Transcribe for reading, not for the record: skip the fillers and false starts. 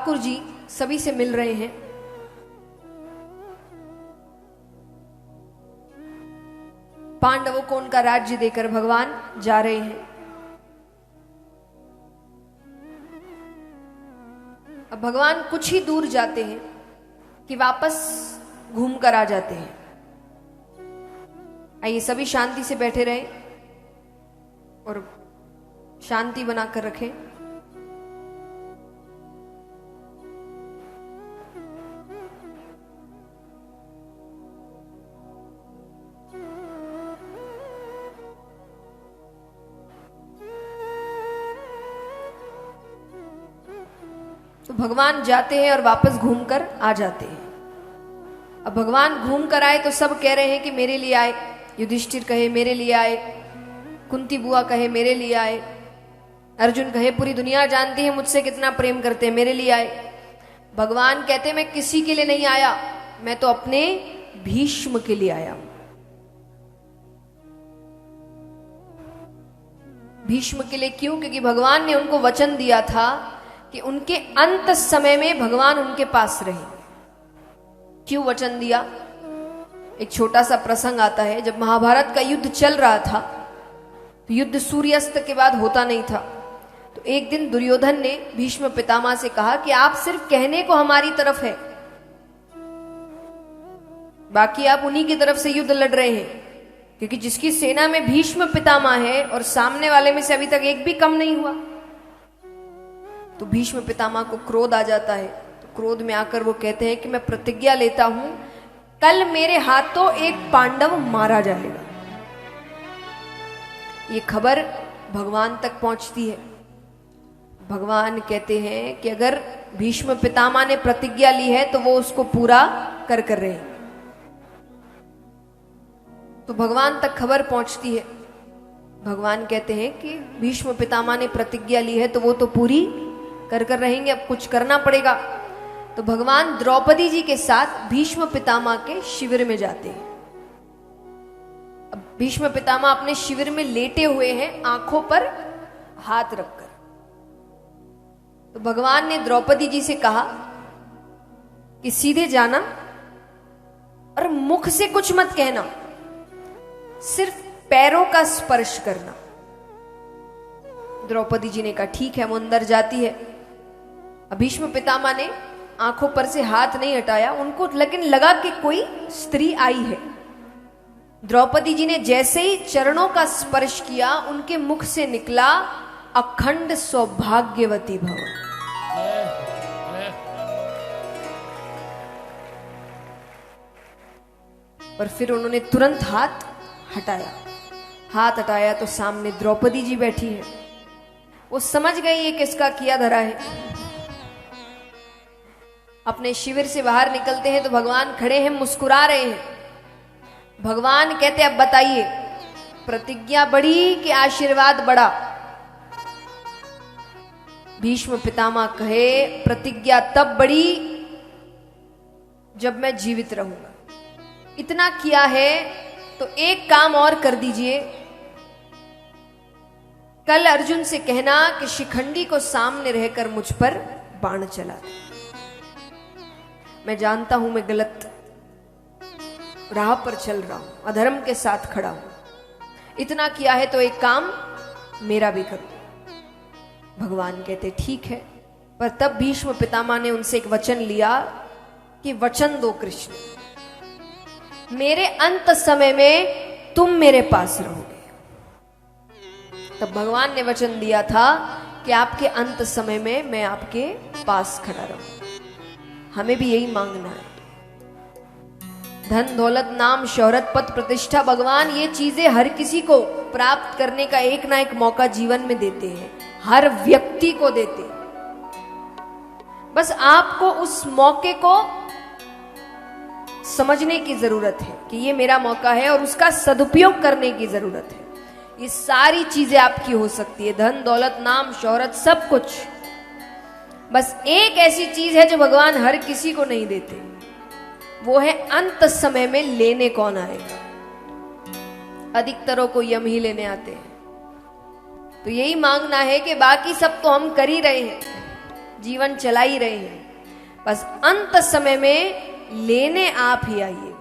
ठाकुर जी सभी से मिल रहे हैं। पांडवों को उनका राज्य देकर भगवान जा रहे हैं। अब भगवान कुछ ही दूर जाते हैं कि वापस घूम कर आ जाते हैं। आइए सभी शांति से बैठे रहें और शांति बनाकर रखें। तो भगवान जाते हैं और वापस घूमकर आ जाते हैं। अब भगवान घूम कर आए तो सब कह रहे हैं कि मेरे लिए आए। युधिष्ठिर कहे मेरे लिए आए, कुंती बुआ कहे मेरे लिए आए, अर्जुन कहे पूरी दुनिया जानती है मुझसे कितना प्रेम करते हैं, मेरे लिए आए। भगवान कहते मैं किसी के लिए नहीं आया, मैं तो अपने भीष्म के लिए आया हूं। भीष्म के लिए क्यों? क्योंकि भगवान ने उनको वचन दिया था कि उनके अंत समय में भगवान उनके पास रहेंगे। क्यों वचन दिया? एक छोटा सा प्रसंग आता है। जब महाभारत का युद्ध चल रहा था तो युद्ध सूर्यास्त के बाद होता नहीं था। तो एक दिन दुर्योधन ने भीष्म पितामह से कहा कि आप सिर्फ कहने को हमारी तरफ है, बाकी आप उन्हीं की तरफ से युद्ध लड़ रहे हैं। क्योंकि जिसकी सेना में भीष्म पितामह है और सामने वाले में से अभी तक एक भी कम नहीं हुआ। तो भीष्म पितामह को क्रोध आ जाता है। तो क्रोध में आकर वो कहते हैं कि मैं प्रतिज्ञा लेता हूं कल मेरे हाथों एक पांडव मारा जाएगा। ये खबर भगवान तक पहुंचती है। भगवान कहते हैं कि अगर भीष्म पितामह ने प्रतिज्ञा ली है तो वो उसको पूरा कर रहे हैं। तो भगवान तक खबर पहुंचती है। भगवान कहते हैं कि भीष्म पितामह ने प्रतिज्ञा ली है तो वो तो पूरी कर रहेंगे, अब कुछ करना पड़ेगा। तो भगवान द्रौपदी जी के साथ भीष्म पितामह के शिविर में जाते हैं। अब भीष्म पितामह अपने शिविर में लेटे हुए हैं, आंखों पर हाथ रखकर। तो भगवान ने द्रौपदी जी से कहा कि सीधे जाना और मुख से कुछ मत कहना, सिर्फ पैरों का स्पर्श करना। द्रौपदी जी ने कहा ठीक है, वो अंदर जाती है। भीष्म पितामह ने आंखों पर से हाथ नहीं हटाया, उनको लेकिन लगा कि कोई स्त्री आई है। द्रौपदी जी ने जैसे ही चरणों का स्पर्श किया, उनके मुख से निकला अखंड सौभाग्यवती भव। और फिर उन्होंने तुरंत हाथ हटाया। हाथ हटाया तो सामने द्रौपदी जी बैठी है। वो समझ गई ये किसका किया धरा है। अपने शिविर से बाहर निकलते हैं तो भगवान खड़े हैं, मुस्कुरा रहे हैं। भगवान कहते अब बताइए, प्रतिज्ञा बड़ी कि आशीर्वाद बड़ा? भीष्म पितामह कहे प्रतिज्ञा तब बड़ी जब मैं जीवित रहूंगा। इतना किया है तो एक काम और कर दीजिए, कल अर्जुन से कहना कि शिखंडी को सामने रहकर मुझ पर बाण चला दे। मैं जानता हूं मैं गलत राह पर चल रहा हूं, अधर्म के साथ खड़ा हूं। इतना किया है तो एक काम मेरा भी कर दो। भगवान कहते ठीक है। पर तब भीष्म पितामह ने उनसे एक वचन लिया कि वचन दो कृष्ण, मेरे अंत समय में तुम मेरे पास रहोगे। तब भगवान ने वचन दिया था कि आपके अंत समय में मैं आपके पास खड़ा रहूं। हमें भी यही मांगना है। धन दौलत नाम शोहरत पद प्रतिष्ठा, भगवान ये चीजें हर किसी को प्राप्त करने का एक ना एक मौका जीवन में देते हैं, हर व्यक्ति को देते हैं। बस आपको उस मौके को समझने की जरूरत है कि ये मेरा मौका है और उसका सदुपयोग करने की जरूरत है। ये सारी चीजें आपकी हो सकती है, धन दौलत नाम शोहरत सब कुछ। बस एक ऐसी चीज है जो भगवान हर किसी को नहीं देते, वो है अंत समय में लेने कौन आएगा। अधिकतरों को यम ही लेने आते हैं। तो यही मांगना है कि बाकी सब तो हम कर ही रहे हैं, जीवन चला ही रहे हैं, बस अंत समय में लेने आप ही आइए।